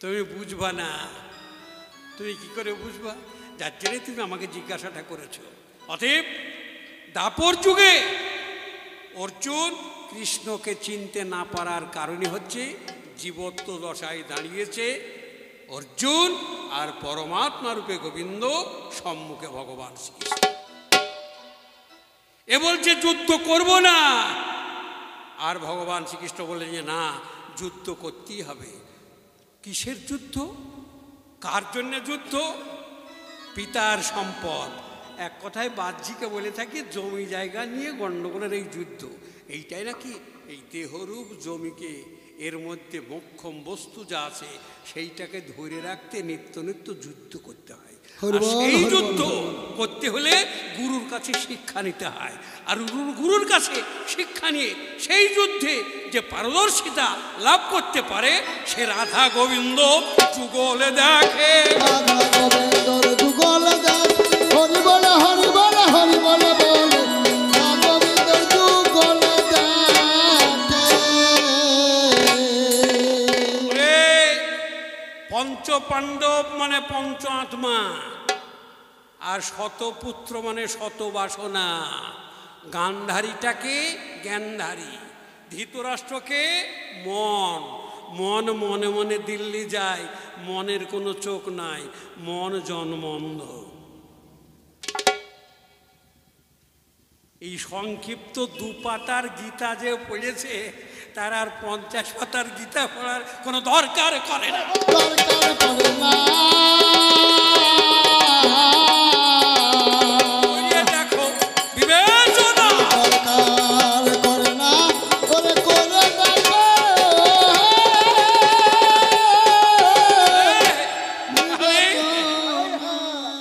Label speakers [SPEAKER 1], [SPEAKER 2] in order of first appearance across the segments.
[SPEAKER 1] তুমি বুঝবা না। তুমি কি করে বুঝবা? যার জন্য তুমি আমাকে জিজ্ঞাসাটা করেছো। অতএব দাপর যুগে অর্জুন কৃষ্ণকে চিনতে না পারার কারণই হচ্ছে জীবত্ব দশায় দাঁড়িয়েছে অর্জুন আর পরমাত্মা রূপে গোবিন্দ সম্মুখে ভগবান শ্রীকৃষ্ণ। এ বলছে যুদ্ধ করব না, আর ভগবান শ্রীকৃষ্ণ বললেন যে না, যুদ্ধ করতেই হবে। কিসের যুদ্ধ? কার জন্য যুদ্ধ? পিতার সম্পদ। এক কথায় বাহ্যিকে বলে থাকি জমি জায়গা নিয়ে গণ্ডগোলের এই যুদ্ধ। এইটাই নাকি এই দেহরূপ জমিকে, এর মধ্যে মোক্ষম বস্তু যা আছে সেইটাকে ধরে রাখতে নিত্য নিত্য যুদ্ধ করতে হয়। সেই যুদ্ধ করতে হলে গুরুর কাছে শিক্ষা নিতে হয়। আর গুরুর কাছে শিক্ষা নিয়ে সেই যুদ্ধে যে পারদর্শিতা লাভ করতে পারে সে রাধা গোবিন্দ যুগলে দেখে। পঞ্চপাণ্ডব মানে পঞ্চ আত্মা, আর শতপুত্র মানে শত বাসনা। গান্ধারীটাকে জ্ঞানধারী, ধৃতরাষ্ট্রকে মন। মন মনে মনে দিল্লি যায়, মনের কোনো চোখ নাই, মন জন্মন্ধ। এই সংক্ষিপ্ত দুপাতার গীতা যে পড়েছে তার আর 50 পাতার গীতা পড়ার কোনো দরকার করে না। দেখো বিবেচনা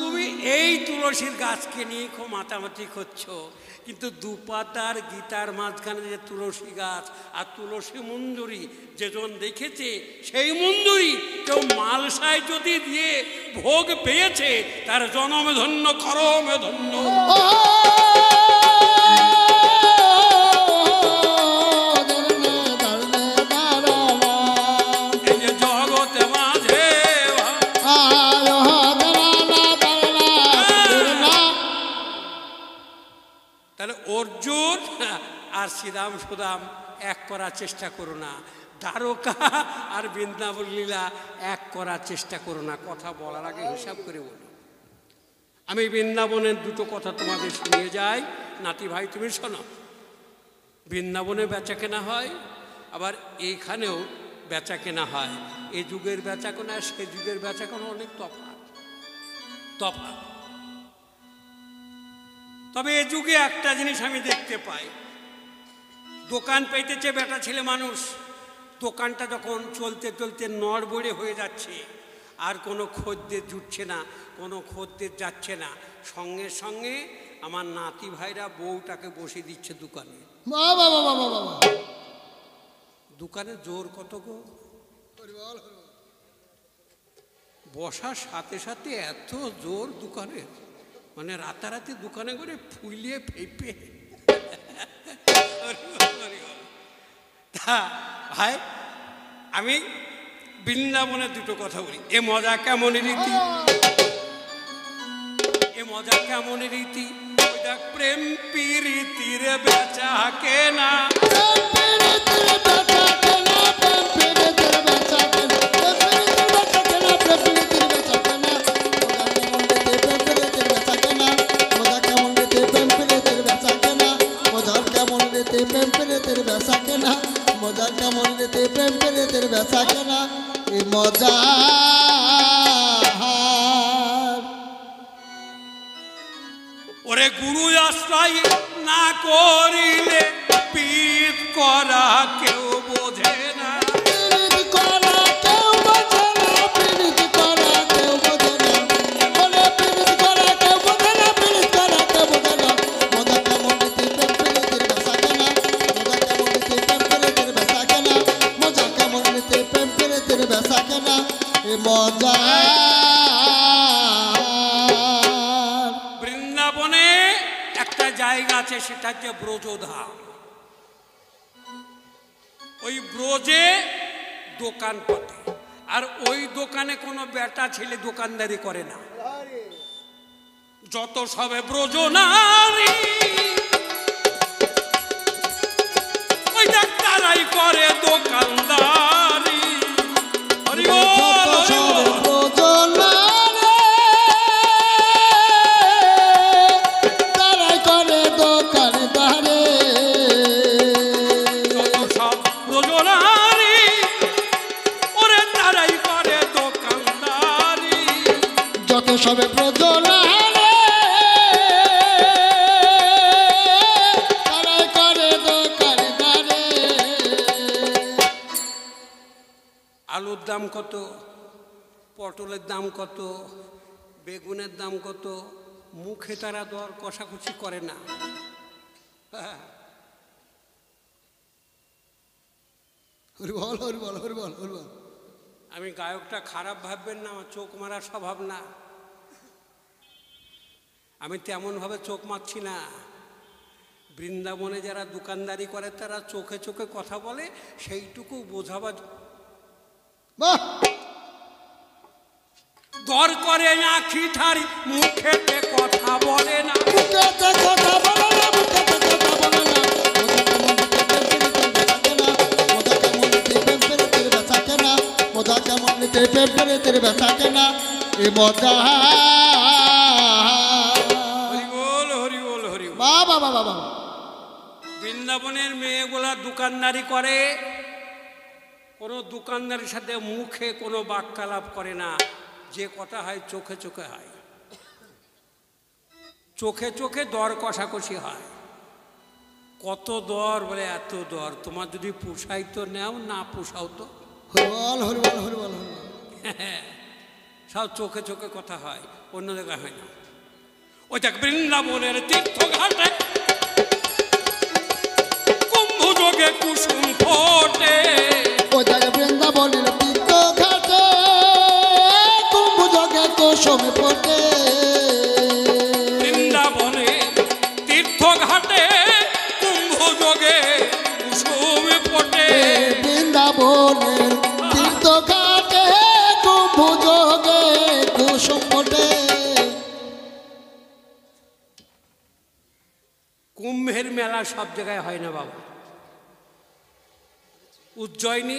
[SPEAKER 1] তুমি এই তুলসীর গাছকে নিয়ে খুব মাতামাতি করছো, কিন্তু দুপাতার গীতার মাঝখানে যে তুলসী গাছ আর তুলসী মঞ্জুরি যেজন দেখেছে, সেই মঞ্জুরি কেউ মালসায় যদি দিয়ে ভোগ পেয়েছে তার জনমে ধন্য, করমে ধন্য। অর্জুন আর শ্রীরাম সুদাম এক করার চেষ্টা করো না, দ্বারকা আর বৃন্দাবন লীলা এক করার চেষ্টা করো না। কথা বলার আগে হিসাব করে বলো। আমি বৃন্দাবনের দুটো কথা তোমাদের শুনিয়ে যাই। নাতি ভাই তুমি শোনো। বৃন্দাবনে বেচা কেনা হয়, আবার এইখানেও বেচা কেনা হয়। এই যুগের বেচা কেনা সে যুগের বেচা কেনা অনেক তফাৎ। তবে এ যুগে একটা জিনিস আমি দেখতে পাই, দোকান পেতেছে বেটা ছেলে মানুষ, দোকানটা যখন চলতে চলতে নড়বড়ে হয়ে যাচ্ছে, আর কোনো খদ্দের জুটছে না, কোনো খদ্দের যাচ্ছে না, সঙ্গে সঙ্গে আমার নাতি ভাইরা বউটাকে বসিয়ে দিচ্ছে দোকানে। দোকানে জোর কত গো! বসার সাথে সাথে এত জোর দোকানের, মানে রাতারাতি দোকানে করে ফুলিয়ে ফেপে। ভাই আমি বৃন্দাবনের দুটো কথা বলি। এ মজা কেমন রীতি, এ মজা কেমন রীতি। প্রেম প্রীতির বেচা কেনা,
[SPEAKER 2] মজা
[SPEAKER 1] ওরে গুরু আশ্রয় না করিলে পীড় করা কেউ বোঝে না। বৃন্দাবনে একটা জায়গা আছে, সেটা হচ্ছে ব্রজধাম। ওই ব্রজে দোকান পাতে, আর ওই দোকানে কোনো বেটা ছেলে দোকানদারি করে না, যত সবে ব্রজনারী ওই তারাই করে দোকানদারি। হরি বল, হরি বল।
[SPEAKER 2] তারাই করে দোকানদারি,
[SPEAKER 1] যত সব ব্রজনারী ওরে তারাই করে দোকানদারি,
[SPEAKER 2] যত সবে প্রজনা তারাই করে দোকানদারি।
[SPEAKER 1] আলুর দাম কত, পটলের দাম কত, বেগুনের দাম কত, মুখে তারা দর কষাকষি করে না।
[SPEAKER 2] হরি বল, হরি বল, হরি বল, হরি বল।
[SPEAKER 1] আমি গায়কটা খারাপ ভাববেন না, আমার চোখ মারার স্বভাব না, আমি তেমনভাবে চোখ মারছি না। বৃন্দাবনে যারা দোকানদারি করে তারা চোখে চোখে কথা বলে, সেইটুকু বোঝাবার
[SPEAKER 2] বাহ,
[SPEAKER 1] দর করে না খিঠারি, মুখেতে কথা বলে না।
[SPEAKER 2] মুখেতে কথা বলে না, মুখেতে কথা বলে না। মোদা কেমন নিতে পেম্পেরে তেরে বেচা কেনা, মোদা কেমন নিতে পেম্পেরে তেরে বেচা কেনা, এ মোদা।
[SPEAKER 1] হরি বল, হরি বল, হরি বল।
[SPEAKER 2] বাবা বাবা বাবা,
[SPEAKER 1] বৃন্দাবনের মেয়েগুলা দোকানদারি করে, কোনো দোকানদারের সাথে মুখে কোনো বাক্যালাপ করে না, যে কথা হয় চোখে চোখে হয়, চোখে চোখে দর কষাকষি হয়। কত দর, বলে এত দর, তোমার যদি পোষাই তো নেও, না পোষাও তো।
[SPEAKER 2] হরি বল, হরি বল, হরি বল, হরি বল।
[SPEAKER 1] সব চোখে চোখে কথা হয়, অন্য জায়গায় হয় না। ওই দেখ বৃন্দাবনের তীর্থঘাটে কুম্ভযোগে কুসুম ফোটে,
[SPEAKER 2] ওই জায়গা বৃন্দাবনের তীর্থ ঘাটে কুম্ভযোগে কুসুম ফোটে।
[SPEAKER 1] বৃন্দাবনের তীর্থঘাটে কুম্ভযোগে কুসুম ফোটে,
[SPEAKER 2] বৃন্দাবনের তীর্থ ঘাটে কুম্ভযোগে কুসুম ফোটে।
[SPEAKER 1] কুম্ভের মেলা সব জায়গায় হয় না বাবা। উজ্জয়িনী,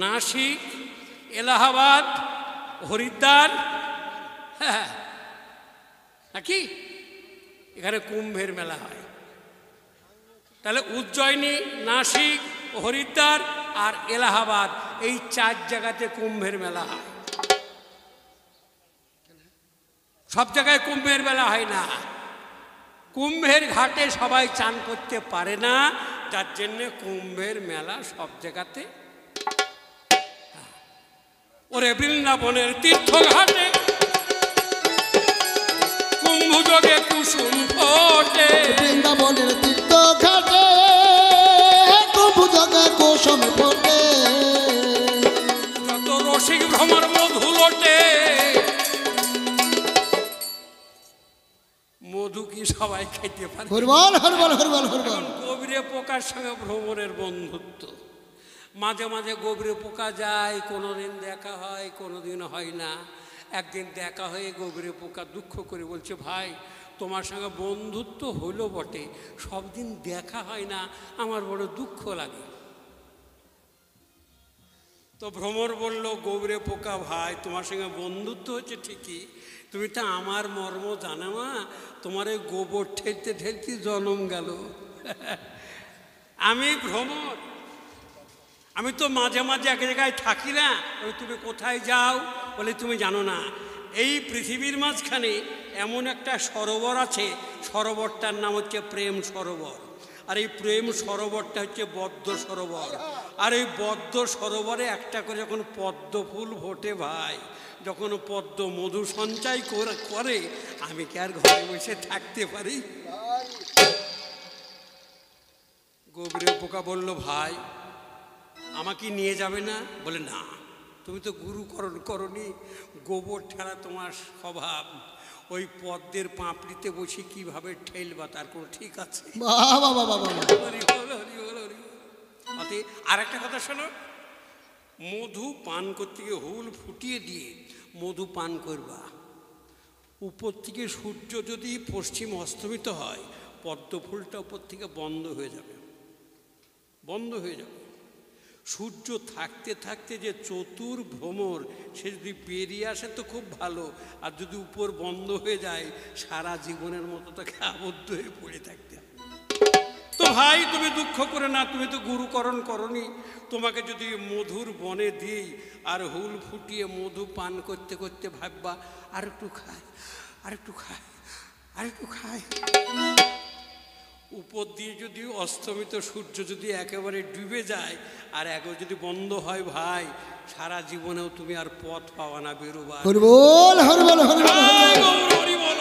[SPEAKER 1] নাসিক, এলাহাবাদ, হরিদ্বার, হ্যাঁ নাকি এখানে কুম্ভের মেলা হয়। তাহলে উজ্জয়িনী, নাসিক, হরিদ্বার আর এলাহাবাদ, এই 4 জায়গাতে কুম্ভের মেলা হয়। সব জায়গায় কুম্ভের মেলা হয় না। কুম্ভের ঘাটে সবাই চান করতে পারে না, যার জন্যে কুম্ভের মেলা সব জায়গাতে। ওরে বৃন্দাবনের তীর্থঘাটে কুম্ভযোগে কুসুম ফোটে,
[SPEAKER 2] বৃন্দাবনের তীর্থ ঘাটে কুম্ভযোগে কুসুম ফোটে।
[SPEAKER 1] যত রসিক ভ্রমর মধু লোটে, মধু কি সবাই খেতে পারে?
[SPEAKER 2] হরি বল, হরি বল, হরি বল, হরি বল।
[SPEAKER 1] গভীরে পোকার সঙ্গে ভ্রমণের বন্ধুত্ব, মাঝে মাঝে গভীরে পোকা যায়, কোনোদিন দেখা হয়, কোনোদিন হয় না। একদিন দেখা হয়ে গভীরে পোকা দুঃখ করে বলছে, ভাই তোমার সঙ্গে বন্ধুত্ব হলো বটে, সব দিন দেখা হয় না, আমার বড় দুঃখ লাগে। তো ভ্রমর বলল, গভীরে পোকা ভাই তোমার সঙ্গে বন্ধুত্ব হচ্ছে ঠিকই, তুমি তো আমার মর্ম জানো না, তোমার এই গোবর ঠেলতে ঠেলতে জন্ম গেল। আমি ভ্রমর, আমি তো মাঝে মাঝে এক জায়গায় থাকি না, ওই তুমি কোথায় যাও বলে তুমি জানো না, এই পৃথিবীর মাঝখানে এমন একটা সরোবর আছে, সরোবরটার নাম হচ্ছে প্রেম সরোবর। আর এই প্রেম সরোবরটা হচ্ছে বদ্ধ সরোবর। আর এই বদ্ধ সরোবরে একটা করে যখন পদ্ম ফুল ফোটে ভাই, যখন পদ্ম মধু সঞ্চয় করে, আমি কি আর ঘরে বসে থাকতে পারি? গভীরে পোকা বলল, ভাই আমাকে নিয়ে যাবে না? বলে না, তুমি তো গুরুকরণ করনি, গোবর ঠেলা তোমার স্বভাব, ওই পদ্মের পাঁপড়িতে বসে কিভাবে ঠেলবা তার কোনো ঠিক আছে?
[SPEAKER 2] বাবা বাবা বাবা,
[SPEAKER 1] আর একটা কথা শোনো, মধু পান করতে গিয়ে হুল ফুটিয়ে দিয়ে মধু পান করবা। উপর থেকে সূর্য যদি পশ্চিম অস্তমিত হয়, পদ্ম ফুলটা উপর থেকে বন্ধ হয়ে যাবে, বন্ধ হয়ে যাবে। সূর্য থাকতে থাকতে যে চতুর ভ্রমর, সে যদি বেরিয়ে আসে তো খুব ভালো, আর যদি উপর বন্ধ হয়ে যায় সারা জীবনের মতো তাকে আবদ্ধ হয়ে পড়ে থাকতে হবে। তো ভাই তুমি দুঃখ করে না, তুমি তো গুরুকরণ করনি। তোমাকে যদি মধুর বনে দিই আর হুল ফুটিয়ে মধু পান করতে করতে ভাববা আর একটু খায়, আর একটু খায়, আর একটু খায়। উপর দিয়ে যদি অস্তমিত সূর্য যদি একেবারে ডুবে যায় আর একবার যদি বন্ধ হয় ভাই, সারা জীবনেও তুমি আর পথ পাওয়া না বেরোবার।
[SPEAKER 2] হরিবল হরিবল হরিবল
[SPEAKER 1] হরিবল।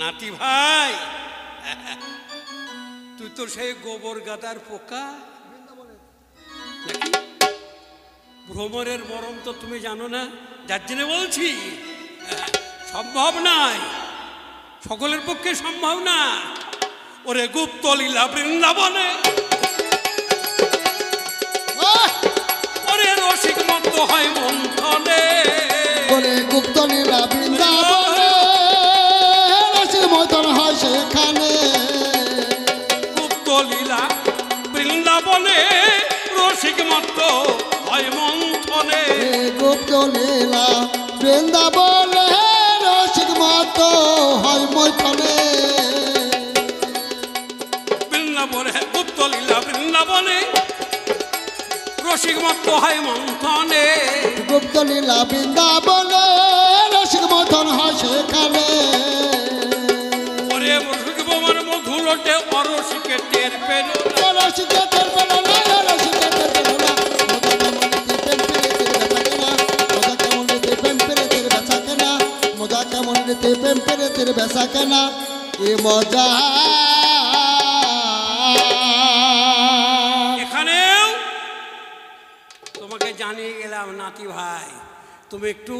[SPEAKER 1] নাতি ভাই, তুই তো সেই গোবর গাদার পোকা নাকি? ভ্রমরের মরম তো তুমি জানো না, যার জন্য বলছি সম্ভব নাই, সকলের পক্ষে সম্ভব না। ওরে গুপ্ত লীলা বৃন্দাবনে, ওরে রসিক মত হয় মন্থনে,
[SPEAKER 2] ওরে গুপ্ত লীলা বৃন্দাবনে, রসিক মতন হয় সেখানে।
[SPEAKER 1] গুপ্ত লীলা বৃন্দাবনে, রসিক মত হয় মন্থনে,
[SPEAKER 2] গুপ্ত লীলা বৃন্দাবনে, রসিক মত হয় মৈথনে।
[SPEAKER 1] বৃন্দাবনে গুপ্ত লীলা বৃন্দাবনে, রসিক মত হয় মন্থনে,
[SPEAKER 2] গুপ্ত লীলা বৃন্দাবনে, রসিক মতন হয় সেখানে।
[SPEAKER 1] ওরে রসিক বোমার মধু লোটে অরসিকে টের পেল না,
[SPEAKER 2] রসিকে টের পেল না, রসিকে টের পেল না। মজা কেমন নিতে প্রেম পেরে তের বেচা কেনা, এ মজা।
[SPEAKER 1] এখানেও তোমাকে জানিয়ে গেলাম নাতি ভাই, তুমি একটু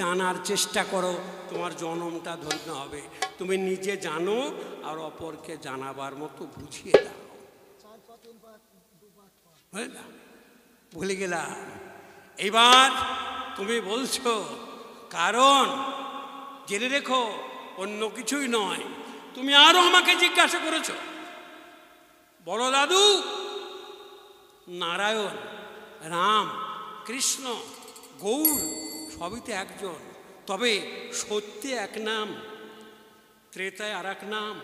[SPEAKER 1] জানার চেষ্টা করো, তোমার জনমটা ধন্য হবে। তুমি নিজে জানো আর অপরকে জানাবার মতো বুঝিয়ে দাও। ভুলে গেলাম। এইবার তুমি বলছো, কারণ জেনে রেখো অন্য কিছুই নয়, তুমি আরো আমাকে জিজ্ঞাসা করেছো বড় দাদু, নারায়ণ, রাম, কৃষ্ণ, গৌর সবই তো একজন, তবে সত্যে এক নাম, ত্রেতায় আর এক নাম,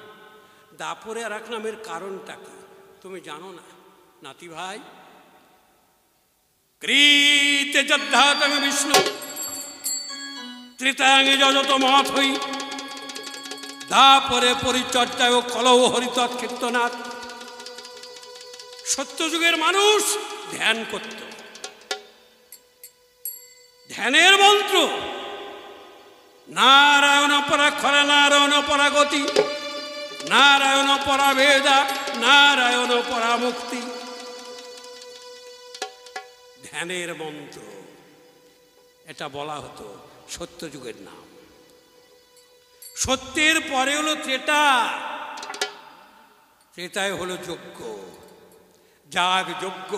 [SPEAKER 1] দাপরে আর এক নামের কারণটা কি তুমি জানো না নাতি ভাই? কৃতে যদ্ধাতং বিষ্ণু, ত্রেতাঙ্গে যজত মত হই, দাপরে পরিচর্যায় কলৌ হরিতৎ কীর্তনাথ। সত্যযুগের মানুষ ধ্যান করত, ধ্যানের মন্ত্র নারায়ণ পরাক্ষরা, নারায়ণ পরাগতি, নারায়ণ পরাবেদা, নারায়ণ পরামুক্তি। ধ্যানের মন্ত্র, এটা বলা হতো সত্যযুগের নাম। সত্যের পরে হলো ত্রেতা, ত্রেতায় হলো যজ্ঞ, যাগ যজ্ঞ,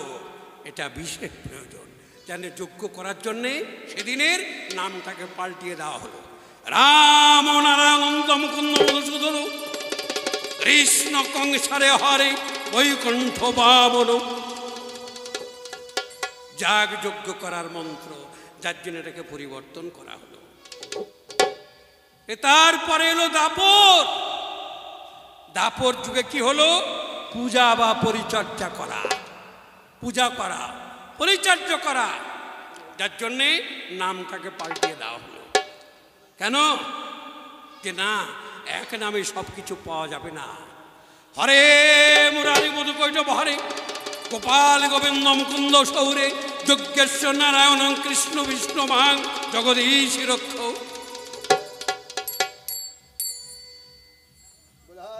[SPEAKER 1] এটা বিশেষ প্রয়োজন। জানে যজ্ঞ করার জন্যে সেদিনের নামটাকে পাল্টিয়ে দেওয়া হলো রাম নারায়ণ মুকুন্দ মধুসূদন, কৃষ্ণ কংসারে হরে বৈকুণ্ঠ বামন। যাগ যজ্ঞ করার মন্ত্র, যার জন্য এটাকে পরিবর্তন করা হলো। তারপরে এলো দাপর। দাপর যুগে কি হলো? পূজা বা পরিচর্যা করা, পূজা করা, পরিচর্যা করা, যার জন্যে নামটাকে পাল্টিয়ে দেওয়া হলো। কেন? যে না, এক নামে সব কিছু পাওয়া যাবে না। হরে মুরারি মধু কৈটব হরে, গোপাল গোবিন্দ মুকুন্দ সৌরে, যজ্ঞেশ্বর নারায়ণ কৃষ্ণ বিষ্ণু ভাং জগদীশ রক্ষ।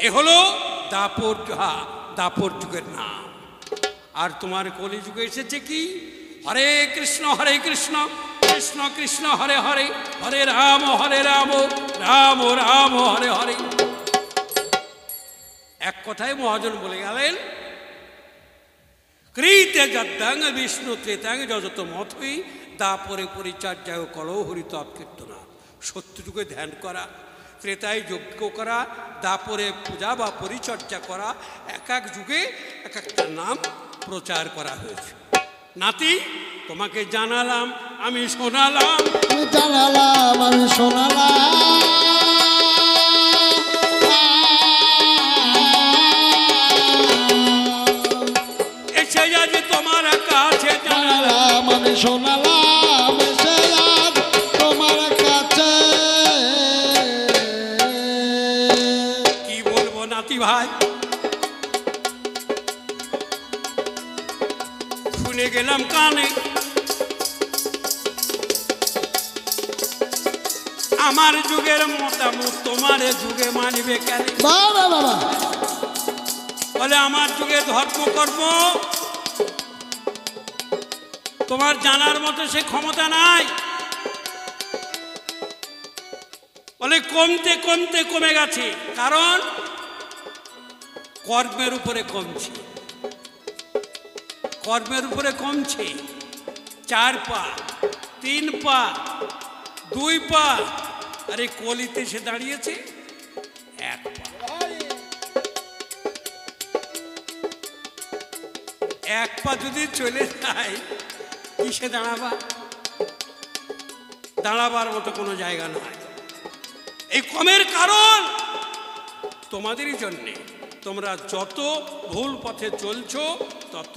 [SPEAKER 1] এ হলো দাপর, দাপর যুগের নাম। আর তোমার কলি যুগে এসেছে কি? হরে কৃষ্ণ কৃষ্ণ কৃষ্ণ হরে হরে, হরে রাম রাম রাম হরে হরে। এক কথায় মহাজন বলে গেলেন, কৃতে যদ্দাং বিষ্ণু ত্রেতাং যজত মথই দাপরে পরিচর্যায় কলহ হরিত কীর্তনা। সত্যযুগে ধ্যান করা, ত্রেতায় যজ্ঞ করা, দাপরে পূজা বা পরিচর্যা করা, এক এক যুগে এক একটা নাম প্রচার করা হয়েছে। নাতি, তোমাকে জানালাম, আমি শোনালাম,
[SPEAKER 2] আমি জানালাম, আমি শোনালাম,
[SPEAKER 1] এসে আজ তোমার কাছে জানালাম,
[SPEAKER 2] আমি শোনালাম, এসে আজ তোমার কাছে।
[SPEAKER 1] কি বলবো নাতি ভাই, শুনে গেলাম কানে, আমার যুগের মতামত তোমার যুগে মানিবে কেন?
[SPEAKER 2] বাবা বাবা,
[SPEAKER 1] বলে আমার যুগে ধর্মকর্ম তোমার জানার মতো সে ক্ষমতা নাই। বলে কমতে কমতে কমে গেছে, কারণ কর্মের উপরে কমছে, কর্মের উপরে কমছে। 4 পা, 3 পা, 2 পা, আরে কলিতে সে দাঁড়িয়েছে 1 পা। 1 পা যদি চলে যায়, কিসে দাঁড়াবা? দাঁড়াবার মতো কোনো জায়গা নয়। এই কমের কারণ তোমাদেরই জন্যে। তোমরা যত ভুল পথে চলছো, তত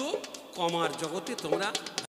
[SPEAKER 1] কমার জগতে তোমরা